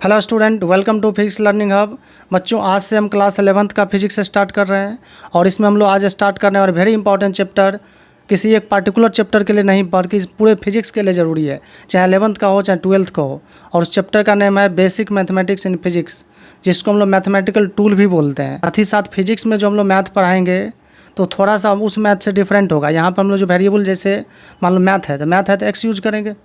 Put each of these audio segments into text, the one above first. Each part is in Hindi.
Hello student, welcome to physics learning hub. बच्चों, आज से हम क्लास 11th का फिजिक्स स्टार्ट कर रहे हैं और इसमें हम लोग आज स्टार्ट करने और वेरी इंपॉर्टेंट चैप्टर, किसी एक पार्टिकुलर चैप्टर के लिए नहीं बल्कि पूरे फिजिक्स के लिए ज़रूरी है, चाहे 11th का हो चाहे 12th का हो। और उस चैप्टर का नेम है बेसिक मैथमेटिक्स इन फिजिक्स, जिसको हम लोग मैथमेटिकल टूल भी बोलते हैं। साथ ही साथ फिजिक्स में जो हम लोग मैथ पढ़ाएंगे तो थोड़ा सा उस मैथ से डिफरेंट होगा। यहाँ पर हम लोग जो वेरिएबल, जैसे मान लो मैथ है तो एक्स यूज करेंगे,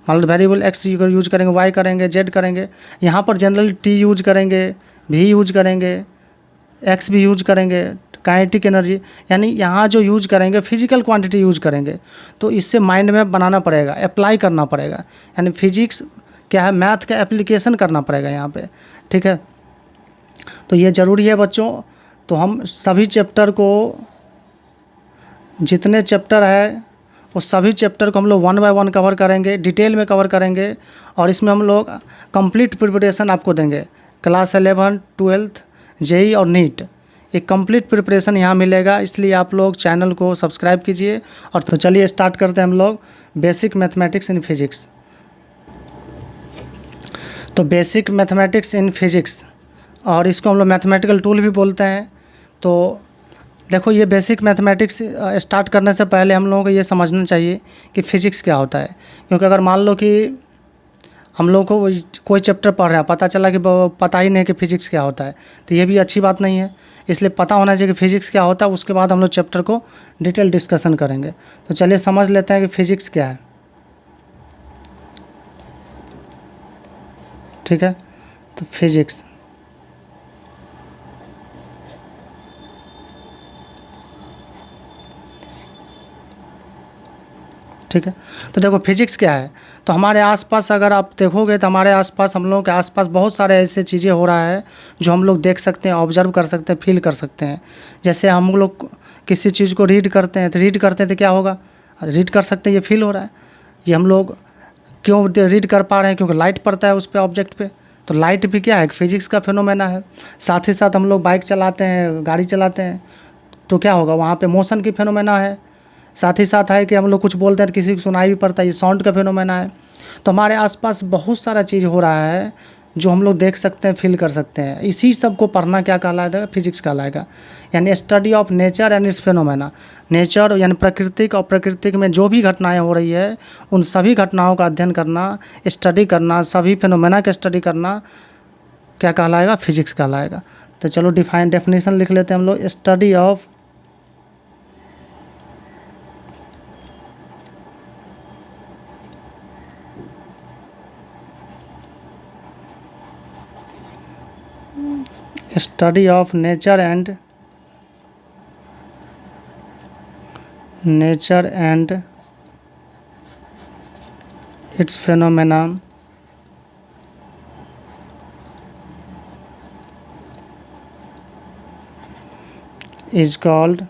मान लो वेरिएबल एक्स यूज करेंगे, वाई करेंगे, जेड करेंगे। यहाँ पर जनरली टी यूज करेंगे, भी यूज करेंगे, एक्स भी यूज करेंगे, काइनेटिक एनर्जी, यानी यहाँ जो यूज करेंगे फिजिकल क्वांटिटी यूज करेंगे। तो इससे माइंड में बनाना पड़ेगा, अप्लाई करना पड़ेगा, यानी फिजिक्स क्या है, मैथ का एप्लीकेशन करना पड़ेगा यहाँ पे। ठीक है, तो ये ज़रूरी है बच्चों। तो हम सभी चैप्टर को, जितने चैप्टर है वो सभी चैप्टर को हम लोग 1 बाय 1 कवर करेंगे, डिटेल में कवर करेंगे। और इसमें हम लोग कंप्लीट प्रिपरेशन आपको देंगे। क्लास 11, 12th, जेई और नीट, एक कंप्लीट प्रिपरेशन यहाँ मिलेगा। इसलिए आप लोग चैनल को सब्सक्राइब कीजिए। और तो चलिए स्टार्ट करते हैं हम लोग बेसिक मैथमेटिक्स इन फिजिक्स। तो बेसिक मैथमेटिक्स इन फिजिक्स, और इसको हम लोग मैथमेटिकल टूल भी बोलते हैं। तो देखो, ये बेसिक मैथमेटिक्स स्टार्ट करने से पहले हम लोगों को ये समझना चाहिए कि फ़िज़िक्स क्या होता है। क्योंकि अगर मान लो कि हम लोगों को कोई चैप्टर पढ़ रहे हैं, पता चला कि पता ही नहीं कि फ़िज़िक्स क्या होता है, तो ये भी अच्छी बात नहीं है। इसलिए पता होना चाहिए कि फ़िज़िक्स क्या होता है, उसके बाद हम लोग चैप्टर को डिटेल डिस्कशन करेंगे। तो चलिए समझ लेते हैं कि फ़िज़िक्स क्या है। ठीक है, तो फिज़िक्स, ठीक है। तो देखो फिजिक्स क्या है, तो हमारे आसपास अगर आप देखोगे तो हमारे आसपास, हम लोगों के आसपास बहुत सारे ऐसे चीज़ें हो रहा है जो हम लोग देख सकते हैं, ऑब्जर्व कर सकते हैं, फील कर सकते हैं। जैसे हम लोग किसी चीज़ को रीड करते हैं तो क्या होगा, रीड कर सकते हैं, ये फील हो रहा है। ये हम लोग क्यों रीड कर पा रहे हैं, क्योंकि लाइट पड़ता है उस पर, ऑब्जेक्ट पे। तो लाइट भी क्या है, फिजिक्स का फिनोमेना है। साथ ही साथ हम लोग बाइक चलाते हैं, गाड़ी चलाते हैं, तो क्या होगा, वहाँ पे मोशन की फिनोमेना है। साथ ही साथ है कि हम लोग कुछ बोलते हैं, किसी को सुनाई भी पड़ता है, ये साउंड का फिनोमेना है। तो हमारे आसपास बहुत सारा चीज़ हो रहा है जो हम लोग देख सकते हैं, फील कर सकते हैं। इसी सब को पढ़ना क्या कहलाएगा, फिजिक्स कहलाएगा। यानी study of nature and it's phenomena. Nature यानी प्राकृतिक, और प्राकृतिक में जो भी घटनाएं हो रही है उन सभी घटनाओं का अध्ययन करना, स्टडी करना, सभी फिनोमेना का स्टडी करना क्या कहलाएगा, फिजिक्स कहलाएगा। तो चलो डेफिनेशन लिख लेते हैं हम लोग। Study of study of nature and its phenomena is called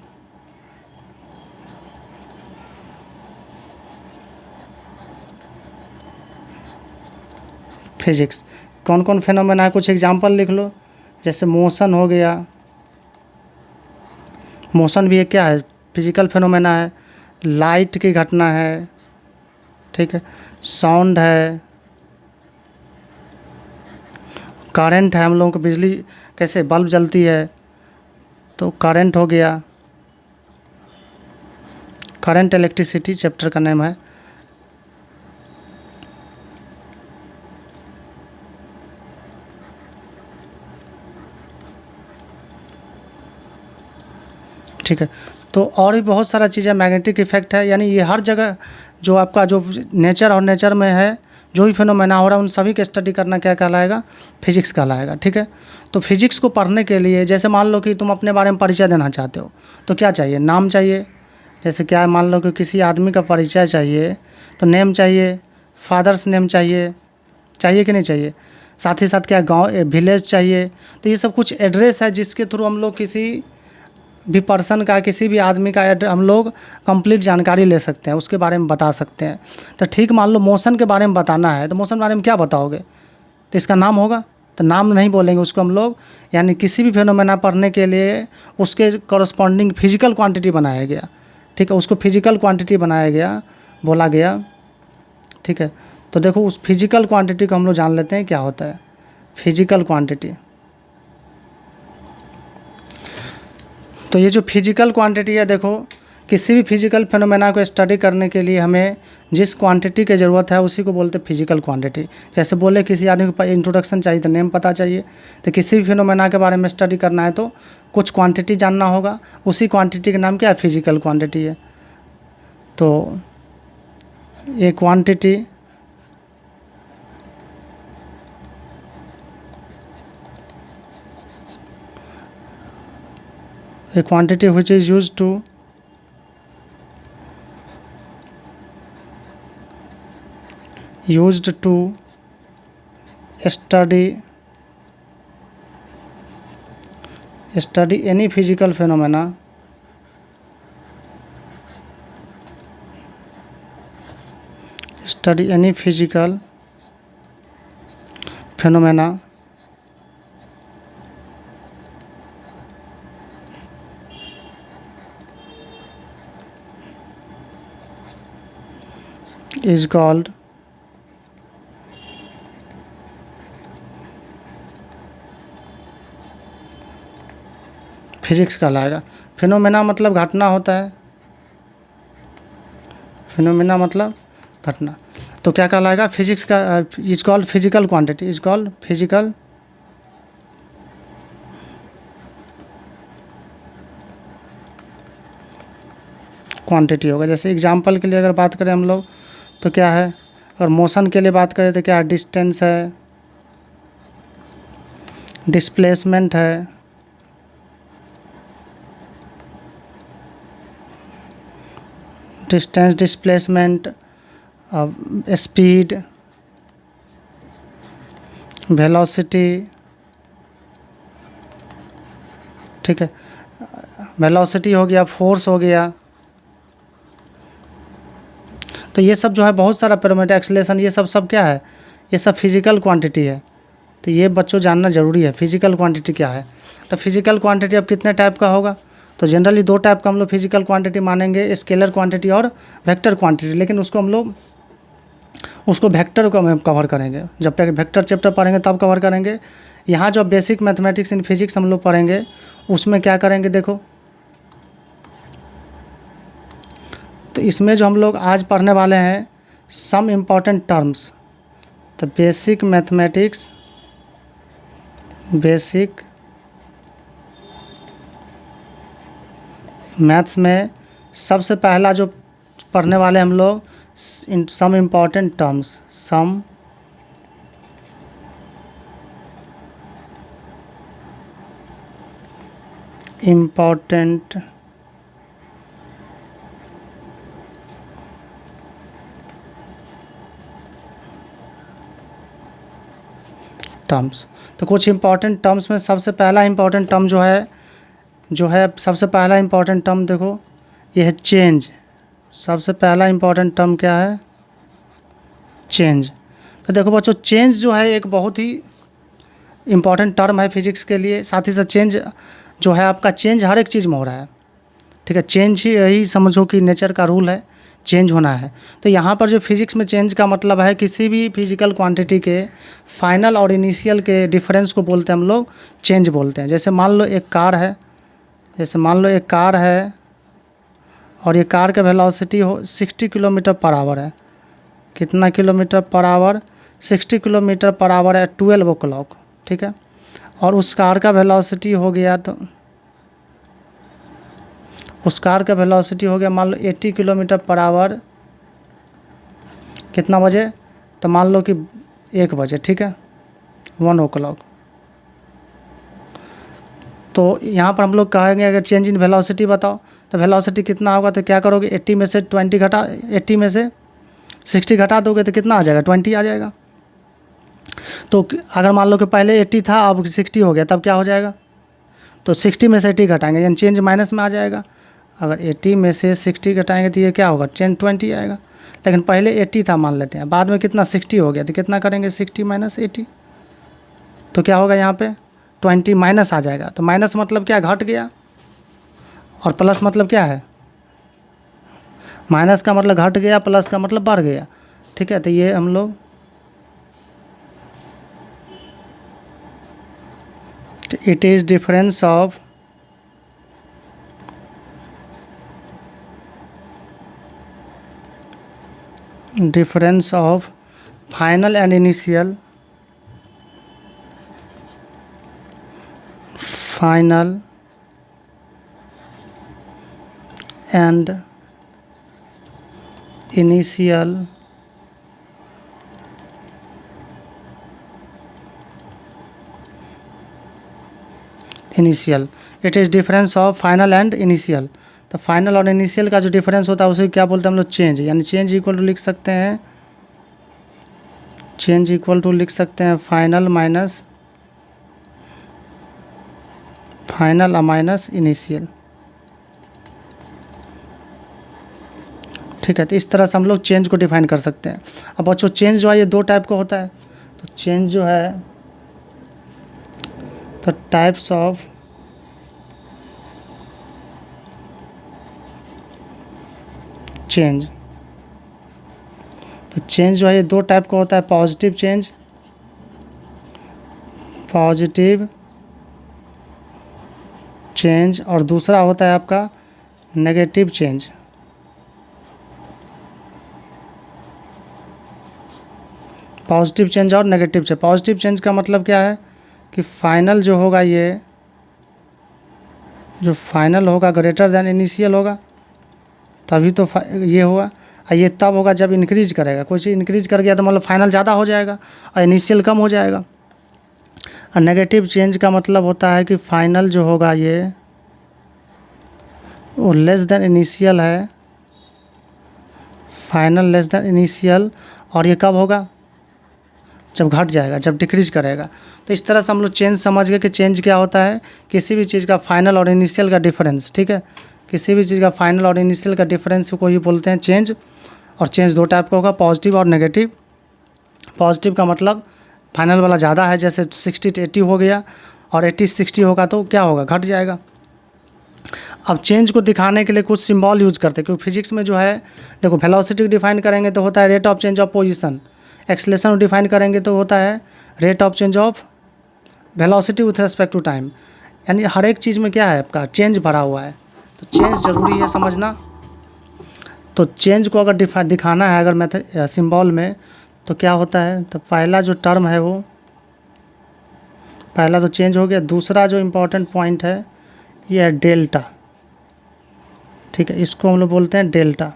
physics. कौन कौन फिनोमेना है, कुछ एग्जांपल लिख लो। जैसे मोशन हो गया, मोशन भी एक क्या है, फिजिकल फिनोमेना है। लाइट की घटना है, ठीक है। साउंड है, करंट है, हम लोगों को बिजली कैसे बल्ब जलती है तो करंट हो गया, करंट इलेक्ट्रिसिटी चैप्टर का नेम है। ठीक है, तो और भी बहुत सारा चीज़ है। मैग्नेटिक इफेक्ट है, यानी ये हर जगह जो आपका जो नेचर में है, जो भी फिनोमेना हो रहा है, उन सभी के स्टडी करना क्या कहलाएगा, फिजिक्स कहलाएगा। ठीक है, तो फिजिक्स को पढ़ने के लिए, जैसे मान लो कि तुम अपने बारे में परिचय देना चाहते हो, तो क्या चाहिए, नाम चाहिए। जैसे क्या है, मान लो कि किसी आदमी का परिचय चाहिए तो नेम चाहिए, फादर्स नेम चाहिए, चाहिए कि नहीं चाहिए। साथ ही साथ क्या, गाँव, विलेज चाहिए। तो ये सब कुछ एड्रेस है जिसके थ्रू हम लोग किसी भी पर्सन का, किसी भी आदमी का हम लोग कंप्लीट जानकारी ले सकते हैं, उसके बारे में बता सकते हैं। तो ठीक, मान लो मोशन के बारे में बताना है, तो मोशन के बारे में क्या बताओगे, तो इसका नाम होगा। तो नाम नहीं बोलेंगे उसको हम लोग, यानी किसी भी फिनोमेना पढ़ने के लिए उसके कॉरस्पॉन्डिंग फिजिकल क्वांटिटी बनाया गया। ठीक है, उसको फिजिकल क्वांटिटी बनाया गया, बोला गया। ठीक है, तो देखो उस फिजिकल क्वांटिटी को हम लोग जान लेते हैं क्या होता है फिजिकल क्वांटिटी। तो ये जो फिजिकल क्वांटिटी है, देखो किसी भी फिजिकल फिनोमेना को स्टडी करने के लिए हमें जिस क्वांटिटी की ज़रूरत है उसी को बोलते हैं फिजिकल क्वांटिटी। जैसे बोले किसी आदमी को इंट्रोडक्शन चाहिए तो नेम पता चाहिए, तो किसी भी फिनोमेना के बारे में स्टडी करना है तो कुछ क्वांटिटी जानना होगा, उसी क्वांटिटी का नाम क्या है फिजिकल क्वांटिटी है। तो ये quantity a quantity which is used to study any physical phenomena is called physics कहलाएगा। फिनोमेना मतलब घटना होता है, फिनोमेना मतलब घटना, तो क्या कहलाएगा फिजिक्स का is called physical quantity, is called physical quantity होगा। जैसे एग्जांपल के लिए अगर बात करें हम लोग तो क्या है, अगर मोशन के लिए बात करें तो क्या डिस्टेंस है, डिस्प्लेसमेंट है, डिस्टेंस, डिस्प्लेसमेंट, स्पीड, वेलोसिटी, ठीक है, वेलोसिटी हो गया, फोर्स हो गया, तो ये सब जो है बहुत सारा पैरामीटर, एक्सेलरेशन, ये सब क्या है, ये सब फिजिकल क्वांटिटी है। तो ये बच्चों जानना ज़रूरी है फिजिकल क्वांटिटी क्या है। तो फिजिकल क्वांटिटी अब कितने टाइप का होगा, तो जनरली दो टाइप का हम लोग फिजिकल क्वांटिटी मानेंगे, स्केलर क्वांटिटी और वेक्टर क्वांटिटी, लेकिन उसको हम लोग उसको वेक्टर को हम कवर करेंगे, जब तक वेक्टर चैप्टर पढ़ेंगे तब कवर करेंगे। यहाँ जो बेसिक मैथमेटिक्स इन फिजिक्स हम लोग पढ़ेंगे उसमें क्या करेंगे, देखो तो इसमें जो हम लोग आज पढ़ने वाले हैं सम इम्पॉर्टेंट टर्म्स, तो बेसिक मैथमेटिक्स, बेसिक मैथ्स में सबसे पहला जो पढ़ने वाले हम लोग some important terms, some important terms. तो कुछ इम्पॉर्टेंट टर्म्स में सबसे पहला इम्पॉर्टेंट टर्म जो है सबसे पहला इम्पॉर्टेंट टर्म देखो ये है चेंज। सबसे पहला इम्पॉर्टेंट टर्म क्या है, चेंज। तो देखो बच्चों चेंज जो है एक बहुत ही इम्पॉर्टेंट टर्म है फिजिक्स के लिए, साथ ही साथ चेंज जो है आपका चेंज हर एक चीज़ में हो रहा है, ठीक है, चेंज ही यही समझो कि नेचर का रूल है, चेंज होना है। तो यहाँ पर जो फिजिक्स में चेंज का मतलब है किसी भी फिजिकल क्वांटिटी के फाइनल और इनिशियल के डिफरेंस को बोलते हैं हम लोग चेंज बोलते हैं। जैसे मान लो एक कार है, जैसे मान लो एक कार है और ये कार का वेलोसिटी 60 किलोमीटर पर आवर है, कितना kilometre per hour, 60 kilometre per hour है 12 o'clock, ठीक है, और उस कार का वेलोसिटी हो गया, तो उस कार का वेलोसिटी हो गया मान लो 80 किलोमीटर पर आवर कितना बजे, तो मान लो कि 1 बजे, ठीक है, 1 o'clock। तो यहाँ पर हम लोग कहेंगे अगर चेंज इन वेलोसिटी बताओ तो वेलोसिटी कितना होगा, तो क्या करोगे 80 में से 20 घटा, 80 में से 60 घटा दोगे तो कितना आ जाएगा, 20 आ जाएगा। तो अगर मान लो कि पहले 80 था अब 60 हो गया तब क्या हो जाएगा, तो 60 में से 80 घटाएंगे यानी चेंज माइनस में आ जाएगा। अगर 80 में से 60 घटाएंगे तो ये क्या होगा, चेंज 20 आएगा। लेकिन पहले 80 था मान लेते हैं, बाद में कितना 60 हो गया, तो कितना करेंगे 60 माइनस 80, तो क्या होगा यहाँ पे 20 माइनस आ जाएगा। तो माइनस मतलब क्या, घट गया, और प्लस मतलब क्या है, माइनस का मतलब घट गया, प्लस का मतलब बढ़ गया, ठीक है। तो ये हम लोग it is difference of final and initial initial it is difference of final and initial. तो फाइनल और इनिशियल का जो डिफरेंस होता है उसे क्या बोलते हैं हम लोग? चेंज। यानी चेंज इक्वल टू लिख सकते हैं, फाइनल माइनस इनिशियल। ठीक है, तो इस तरह से हम लोग चेंज को डिफाइन कर सकते हैं। अब बच्चों चेंज जो है ये दो टाइप का होता है। तो चेंज जो है तो टाइप्स ऑफ चेंज, तो चेंज जो है ये दो टाइप का होता है, पॉजिटिव चेंज और दूसरा होता है आपका नेगेटिव चेंज। पॉजिटिव चेंज और नेगेटिव चेंज। पॉजिटिव चेंज का मतलब क्या है कि फाइनल जो होगा ये जो फाइनल होगा ग्रेटर दैन इनिशियल होगा, तभी तो ये होगा। और ये तब होगा जब इंक्रीज करेगा, कोई चीज़ इंक्रीज कर गया तो मतलब फाइनल ज़्यादा हो जाएगा और इनिशियल कम हो जाएगा। और नेगेटिव चेंज का मतलब होता है कि फाइनल जो होगा ये वो लेस दैन इनिशियल है, फाइनल लेस दैन इनिशियल, और ये कब होगा? जब घट जाएगा, जब डिक्रीज करेगा। तो इस तरह से हम लोग चेंज समझ गए कि चेंज क्या होता है, किसी भी चीज़ का फाइनल और इनिशियल का डिफरेंस। ठीक है, किसी भी चीज़ का फाइनल और इनिशियल का डिफरेंस को ही बोलते हैं चेंज। और चेंज दो टाइप का होगा, पॉजिटिव और नेगेटिव। पॉजिटिव का मतलब फाइनल वाला ज़्यादा है, जैसे 60 to 80 हो गया, और 80 60 होगा तो क्या होगा? घट जाएगा। अब चेंज को दिखाने के लिए कुछ सिंबल यूज करते हैं, क्योंकि फिजिक्स में जो है देखो वेलोसिटी को डिफाइन करेंगे तो होता है rate of change of position, acceleration को डिफाइन करेंगे तो होता है rate of change of velocity with respect to time. यानी हर एक चीज़ में क्या है आपका चेंज भरा हुआ है, तो चेंज ज़रूरी है समझना। तो चेंज को अगर दिखाना है अगर मेथड सिंबल में, तो क्या होता है? तो पहला जो टर्म है वो पहला तो चेंज हो गया। दूसरा जो इम्पोर्टेंट पॉइंट है ये है डेल्टा। ठीक है, इसको हम लोग बोलते हैं डेल्टा।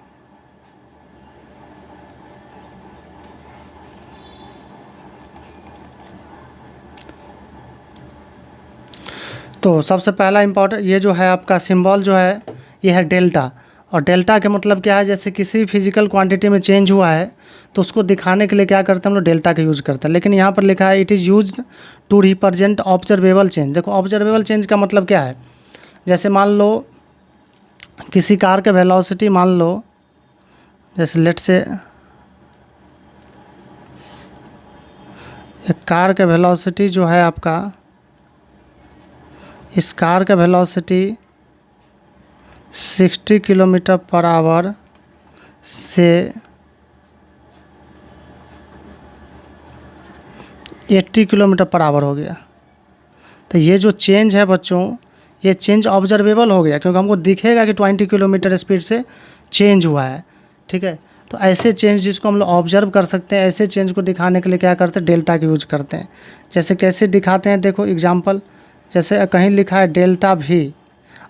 तो सबसे पहला इम्पोर्टेंट ये जो है आपका सिंबल जो है ये है डेल्टा। और डेल्टा के मतलब क्या है? जैसे किसी फिजिकल क्वांटिटी में चेंज हुआ है तो उसको दिखाने के लिए क्या करते हैं हम लोग? डेल्टा का यूज़ करते हैं। लेकिन यहाँ पर लिखा है it is used to represent observable change. देखो ऑब्जर्वेबल चेंज का मतलब क्या है? जैसे मान लो किसी कार के वेलोसिटी, मान लो जैसे लेट से एक कार के वेलोसिटी जो है आपका, इस कार का वेलोसिटी 60 किलोमीटर पर आवर से 80 किलोमीटर पर आवर हो गया। तो ये जो चेंज है बच्चों, ये चेंज ऑब्जर्वेबल हो गया, क्योंकि हमको दिखेगा कि 20 किलोमीटर स्पीड से चेंज हुआ है। ठीक है, तो ऐसे चेंज जिसको हम लोग ऑब्जर्व कर सकते हैं, ऐसे चेंज को दिखाने के लिए क्या करते हैं? डेल्टा का यूज करते हैं। जैसे कैसे दिखाते हैं देखो एग्जांपल, जैसे कहीं लिखा है डेल्टा भी,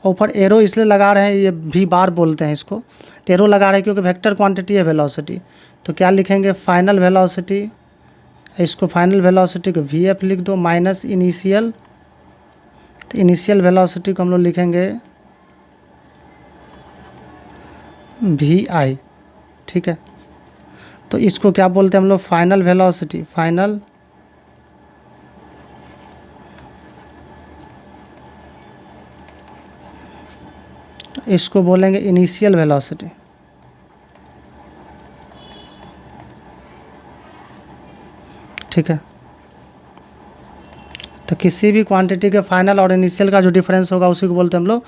ऊपर एरो इसलिए लगा रहे हैं, ये भी बार बोलते हैं इसको, तो एरो लगा रहे हैं क्योंकि वेक्टर क्वांटिटी है वेलोसिटी। तो क्या लिखेंगे? फाइनल वेलोसिटी, इसको फाइनल वेलोसिटी को वी एफ लिख दो, माइनस इनिशियल। तो इनिशियल वेलोसिटी को हम लोग लिखेंगे वी आई। ठीक है, तो इसको क्या बोलते हैं हम लोग? Final velocity. फाइनल इसको बोलेंगे इनिशियल वेलोसिटी। ठीक है, तो किसी भी क्वांटिटी के फाइनल और इनिशियल का जो डिफरेंस होगा उसी को बोलते हैं हम लोग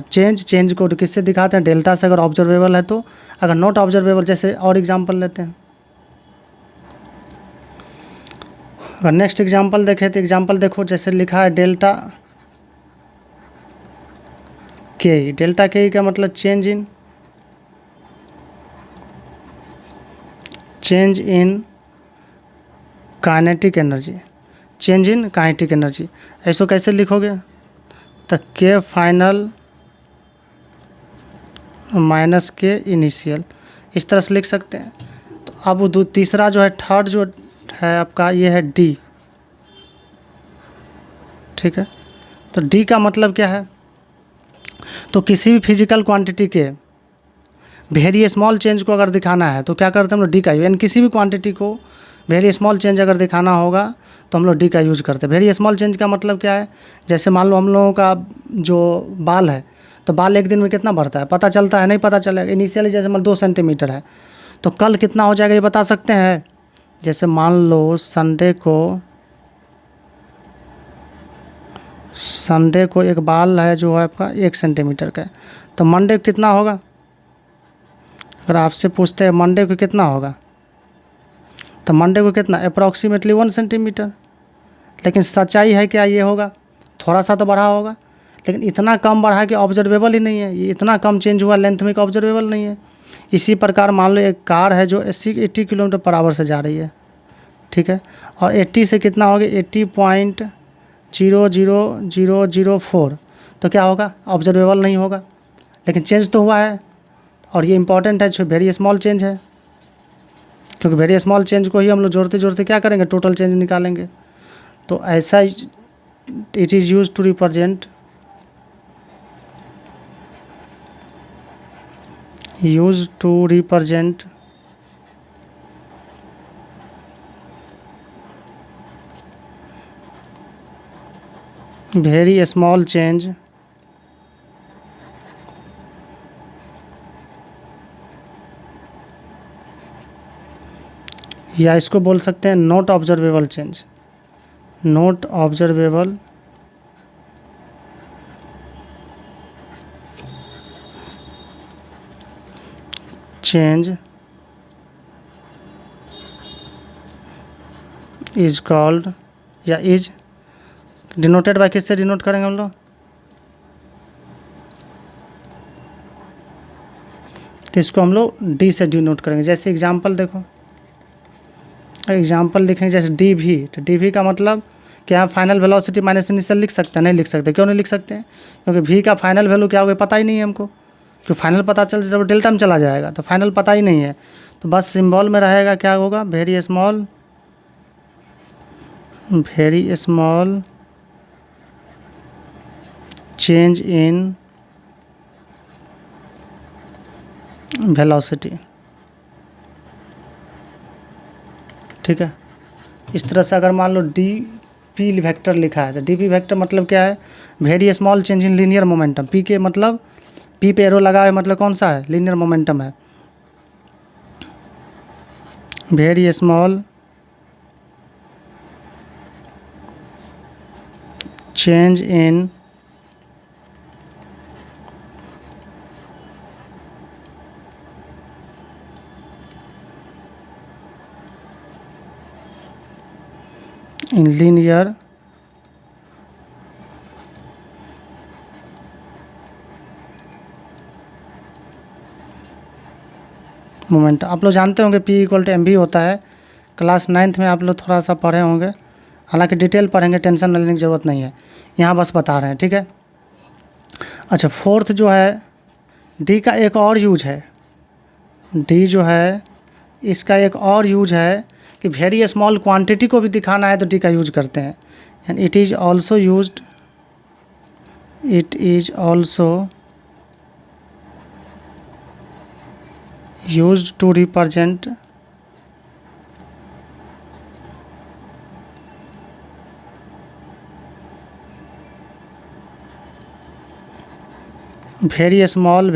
चेंज को किससे दिखाते हैं? डेल्टा से, अगर ऑब्जर्वेबल है तो। अगर नॉट ऑब्जर्वेबल, जैसे और एग्जांपल लेते हैं, अगर नेक्स्ट एग्जांपल देखें तो एग्जांपल देखो, जैसे लिखा है डेल्टा के। डेल्टा के का मतलब change in kinetic energy, change in kinetic energy. ऐसो कैसे लिखोगे, तो के फाइनल माइनस के इनिशियल, इस तरह से लिख सकते हैं। तो अब तीसरा जो है, थर्ड जो है आपका, ये है डी। ठीक है, तो डी का मतलब क्या है, तो किसी भी फिजिकल क्वांटिटी के वेरी स्मॉल चेंज को अगर दिखाना है तो क्या करते हैं हम लोग, डी का, यानी किसी भी क्वांटिटी को वेरी स्मॉल चेंज अगर दिखाना होगा तो हम लोग डी का यूज करते हैं। वेरी स्मॉल चेंज का मतलब क्या है, जैसे मान लो हम लोगों का जो बाल है, तो बाल एक दिन में कितना बढ़ता है पता चलता है, नहीं पता चलेगा। इनिशियली जैसे मान 2 सेंटीमीटर है, तो कल कितना हो जाएगा ये बता सकते हैं। जैसे मान लो संडे को एक बाल है जो है आपका 1 सेंटीमीटर का है, तो मंडे को कितना होगा, अगर आपसे पूछते हैं मंडे को कितना होगा, तो मंडे को कितना अप्रॉक्सीमेटली 1 सेंटीमीटर। लेकिन सच्चाई है क्या, ये होगा थोड़ा सा तो बढ़ा होगा, लेकिन इतना कम बढ़ा कि ऑब्जर्वेबल ही नहीं है। ये इतना कम चेंज हुआ लेंथ में कि ऑब्जर्वेबल नहीं है। इसी प्रकार मान लो एक कार है जो 80 किलोमीटर पर आवर से जा रही है, ठीक है, और 80 से कितना होगा 80.00004, तो क्या होगा, ऑब्जर्वेबल नहीं होगा, लेकिन चेंज तो हुआ है। और ये इंपॉर्टेंट है, जो वेरी स्मॉल चेंज है, क्योंकि वेरी स्मॉल चेंज को ही हम लोग जोड़ते जोड़ते क्या करेंगे, टोटल चेंज निकालेंगे। तो ऐसा it is use to represent very small change या इसको बोल सकते हैं not observable change, not observable change is called, या इज डिनोटेड बाय, किससे डिनोट करेंगे हम लोग, तो इसको हम लोग डी से डिनोट करेंगे। जैसे एग्जांपल देखो, एग्जांपल लिखेंगे जैसे डी वी, तो डी वी का मतलब क्या, फाइनल वेलोसिटी माइनस इनिशियल लिख सकते हैं, नहीं लिख सकते। क्यों नहीं लिख सकते हैं, क्योंकि वी का फाइनल वैल्यू क्या होगा पता ही नहीं है हमको। क्योंकि फाइनल पता चल जब डेल्टा में चला जाएगा, तो फाइनल पता ही नहीं है, तो बस सिंबल में रहेगा क्या होगा, very small change in velocity. ठीक है, इस तरह से अगर मान लो डी पी वेक्टर लिखा है, तो डी पी वेक्टर मतलब क्या है, very small change in linear momentum. P के मतलब, पी पे एरो लगा है मतलब कौन सा है, लीनियर मोमेंटम है। Very small change in linear moment. आप लोग जानते होंगे P equal to m v होता है, क्लास 9th में आप लोग थोड़ा सा पढ़े होंगे, हालांकि डिटेल पढ़ेंगे, टेंशन लेने की ज़रूरत नहीं है, यहाँ बस बता रहे हैं। ठीक है, अच्छा फोर्थ जो है डी का एक और यूज है, डी जो है इसका एक और यूज है कि वेरी स्मॉल क्वांटिटी को भी दिखाना है तो डी का यूज करते हैं। And it is also used to represent very small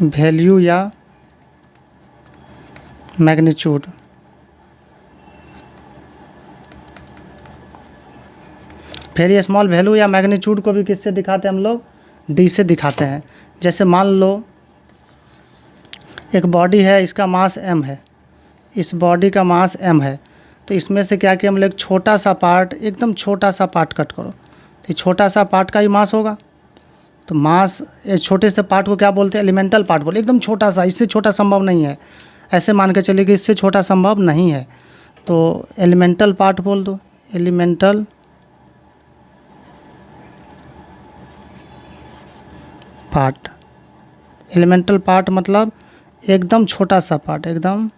value या मैग्नीट्यूड। वेरी स्मॉल वैल्यू या मैग्नीट्यूड को भी किससे दिखाते हैं हम लोग, डी से दिखाते हैं। जैसे मान लो एक बॉडी है, इसका मास m है, इस बॉडी का मास m है, तो इसमें से क्या किया हम लोग, छोटा सा पार्ट, एकदम छोटा सा पार्ट कट करो, तो ये छोटा सा पार्ट का ही मास होगा। तो मास, इस छोटे से पार्ट को क्या बोलते हैं, एलिमेंटल पार्ट बोले, एकदम छोटा सा, इससे छोटा संभव नहीं है, ऐसे मान के चलिए कि इससे छोटा संभव नहीं है, तो एलिमेंटल पार्ट बोल दो, एलिमेंटल पार्ट। एलिमेंटल पार्ट मतलब एकदम छोटा सा पार्ट, एकदम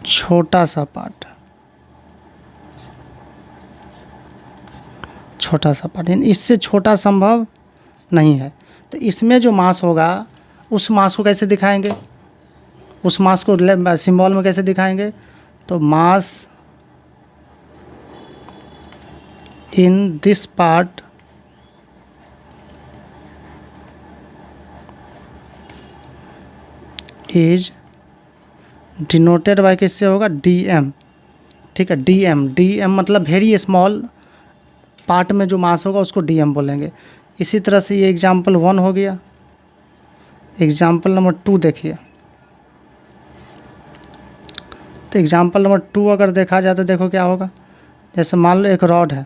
छोटा सा पार्ट, छोटा सा पार्ट, यानी इससे छोटा संभव नहीं है। तो इसमें जो मास होगा, उस मास को कैसे दिखाएंगे, उस मास को सिंबल में कैसे दिखाएंगे, तो mass in this part is denoted by, किससे होगा, dm, ठीक है, dm मतलब वेरी स्मॉल पार्ट में जो मास होगा उसको dm बोलेंगे। इसी तरह से ये एग्जाम्पल 1 हो गया। एग्जाम्पल नंबर 2 देखिए, तो एग्जाम्पल नंबर 2 अगर देखा जाए तो देखो क्या होगा, जैसे मान लो एक रॉड है,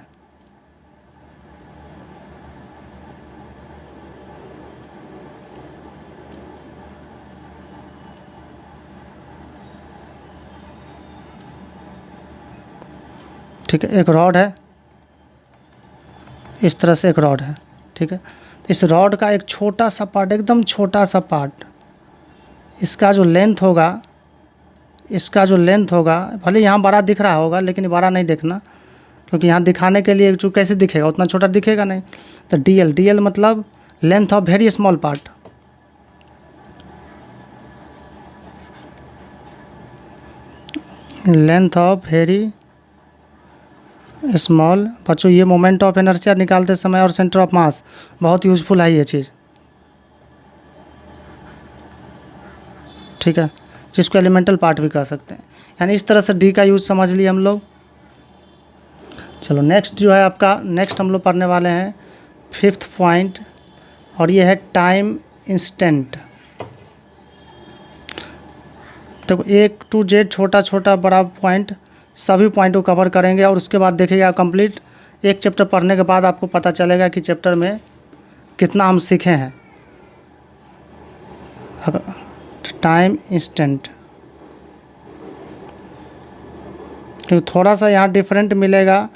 ठीक है, एक रॉड है, इस तरह से एक रॉड है, ठीक है, तो इस रॉड का एक छोटा सा पार्ट, एकदम छोटा सा पार्ट, इसका जो लेंथ होगा, इसका जो लेंथ होगा, भले यहाँ बड़ा दिख रहा होगा लेकिन बड़ा नहीं देखना, क्योंकि यहाँ दिखाने के लिए जो कैसे दिखेगा, उतना छोटा दिखेगा नहीं। तो dl मतलब length of very small part, length of very small. बच्चों ये मोमेंट ऑफ इनर्शिया निकालते समय और सेंटर ऑफ मास बहुत यूजफुल है ये चीज़, ठीक है, जिसको एलिमेंटल पार्ट भी कह सकते हैं। यानी इस तरह से डी का यूज़ समझ लिए हम लोग। चलो नेक्स्ट जो है आपका, नेक्स्ट हम लोग पढ़ने वाले हैं 5th पॉइंट, और ये है टाइम इंस्टेंट। तो A to Z छोटा छोटा बड़ा पॉइंट, सभी पॉइंट को कवर करेंगे, और उसके बाद देखिएगा कंप्लीट एक चैप्टर पढ़ने के बाद आपको पता चलेगा कि चैप्टर में कितना हम सीखे हैं। टाइम इंस्टेंट, क्योंकि थोड़ा सा यहाँ डिफरेंट मिलेगा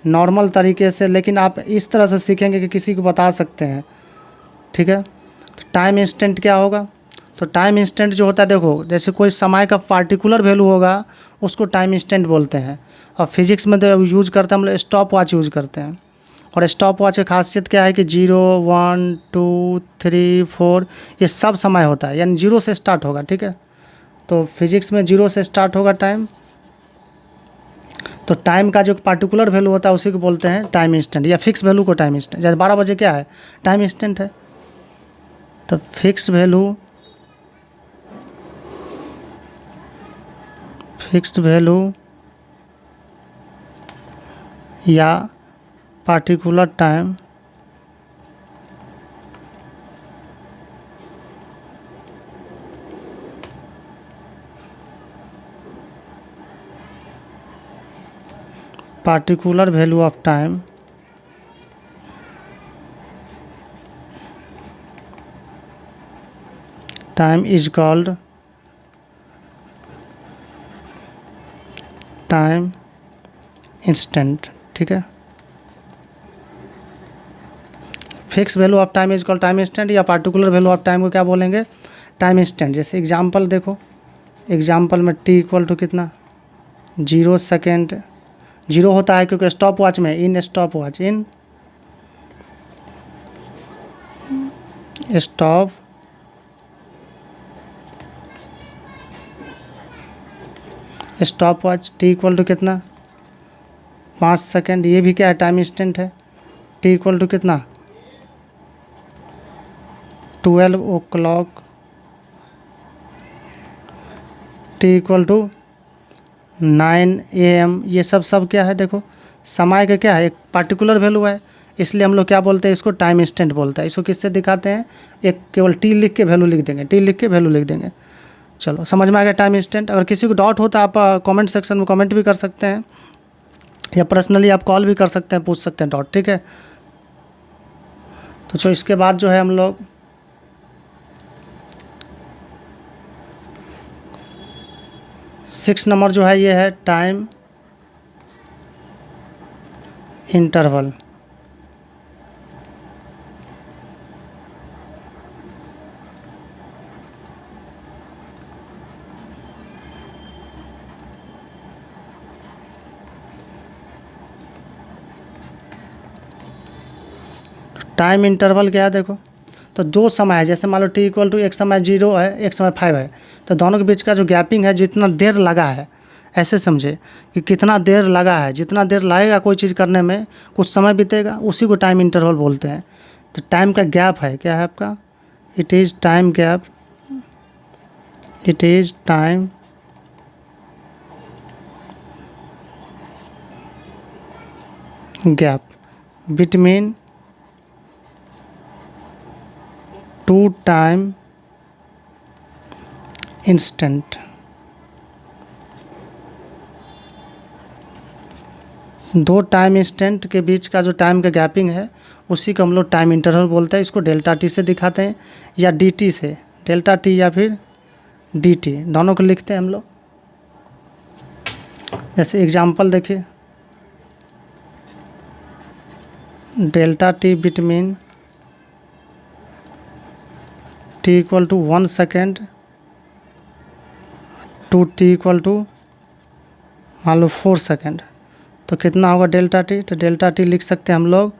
नॉर्मल तरीके से, लेकिन आप इस तरह से सीखेंगे कि किसी को बता सकते हैं, ठीक है। तो टाइम इंस्टेंट क्या होगा, तो टाइम इंस्टेंट जो होता है, देखो जैसे कोई समय का पार्टिकुलर वैल्यू होगा उसको टाइम इंस्टेंट बोलते हैं। और फिजिक्स में तो यूज़ करते हैं हम लोग स्टॉप वॉच यूज़ करते हैं, और स्टॉप वॉच की खासियत क्या है कि 0 1 2 3 4 ये सब समय होता है, यानी 0 से स्टार्ट होगा, ठीक है। तो फिजिक्स में 0 से स्टार्ट होगा टाइम, तो टाइम का जो पार्टिकुलर वैल्यू होता है उसी को बोलते हैं टाइम इंस्टेंट, या फिक्स वैल्यू को टाइम इंस्टेंट। जैसे 12 बजे क्या है, टाइम इंस्टेंट है। तो फिक्स वैल्यू, फिक्स्ड वैल्यू या particular time particular value of time is called time instant, ठीक है। Fix value of time is called time instant, या पार्टिकुलर वैल्यू ऑफ टाइम को क्या बोलेंगे, टाइम इंस्टेंट। जैसे एग्जांपल देखो, एग्जांपल में t इक्वल टू कितना, 0 सेकेंड, 0 होता है क्योंकि स्टॉप वॉच में in stopwatch, in stop stopwatch t equal to कितना, 5 सेकेंड, ये भी क्या है, टाइम इंस्टेंट है। t इक्वल टू कितना, 12 o'clock, t equal to 9 AM, ये सब क्या है, देखो समय का क्या है, एक पार्टिकुलर वैल्यू है। इसलिए हम लोग क्या बोलते हैं, इसको टाइम इंस्टेंट बोलते हैं। इसको किससे दिखाते हैं, एक केवल टी लिख के वैल्यू लिख देंगे, टी लिख के वैल्यू लिख देंगे। चलो समझ में आ गया टाइम इंस्टेंट। अगर किसी को डाउट हो तो आप कमेंट सेक्शन में कमेंट भी कर सकते हैं, या पर्सनली आप कॉल भी कर सकते हैं, पूछ सकते हैं डाउट, ठीक है। तो चलो इसके बाद जो है हम लोग 6 नंबर जो है ये है टाइम इंटरवल। टाइम इंटरवल क्या है, देखो तो दो समय है, जैसे मान लो टी इक्वल टू एक समय 0 है, एक समय 5 है, तो दोनों के बीच का जो गैपिंग है, जितना देर लगा है, ऐसे समझे कि कितना देर लगा है, जितना देर लगेगा कोई चीज़ करने में, कुछ समय बीतेगा, उसी को टाइम इंटरवल बोलते हैं। तो टाइम का गैप है, क्या है आपका, it is time gap, it is time gap between two time instant. दो टाइम इंस्टेंट के बीच का जो टाइम का गैपिंग है, उसी को हम लोग टाइम इंटरवल बोलते हैं। इसको डेल्टा टी से दिखाते हैं या डी टी से, डेल्टा टी या फिर डी टी, दोनों को लिखते हैं हम लोग। जैसे एग्जांपल देखिए, delta t between t equal to 1 second to t equal to मान लो 4 सेकेंड, तो कितना होगा डेल्टा टी। तो डेल्टा टी लिख सकते हैं हम लोग,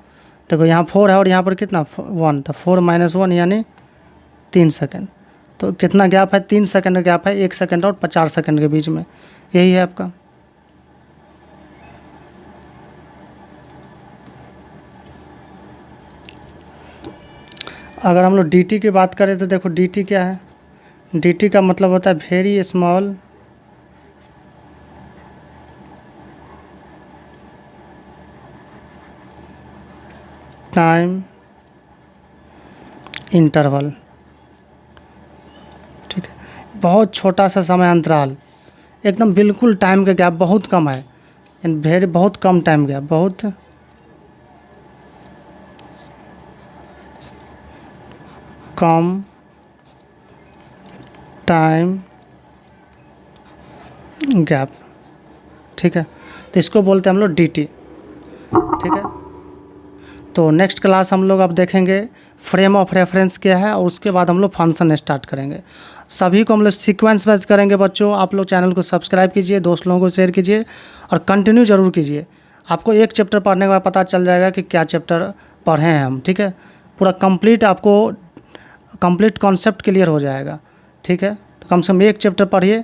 देखो यहाँ 4 है और यहाँ पर कितना 1, तो 4 - 1 यानी 3 सेकेंड। तो कितना गैप है, 3 सेकेंड का गैप है, 1 सेकेंड और 50 सेकेंड के बीच में, यही है आपका। अगर हम लोग डी टी की बात करें तो देखो डी टी क्या है, डी टी का मतलब होता है वेरी स्मॉल टाइम इंटरवल, ठीक है, बहुत छोटा सा समय अंतराल, एकदम बिल्कुल टाइम का गैप बहुत कम है, वेरी बहुत कम टाइम गैप, बहुत कम टाइम गैप, ठीक है। तो इसको बोलते हैं हम लोग डी टी, ठीक है। तो नेक्स्ट क्लास हम लोग अब देखेंगे फ्रेम ऑफ रेफरेंस क्या है, और उसके बाद हम लोग फंक्शन स्टार्ट करेंगे। सभी को हम लोग सीक्वेंस वाइज करेंगे बच्चों। आप लोग चैनल को सब्सक्राइब कीजिए, दोस्त लोगों को शेयर कीजिए और कंटिन्यू ज़रूर कीजिए। आपको एक चैप्टर पढ़ने के बाद पता चल जाएगा कि क्या चैप्टर पढ़े हैं हम, ठीक है। पूरा कंप्लीट आपको कंप्लीट कॉन्सेप्ट क्लियर हो जाएगा, ठीक है। तो कम से कम एक चैप्टर पढ़िए,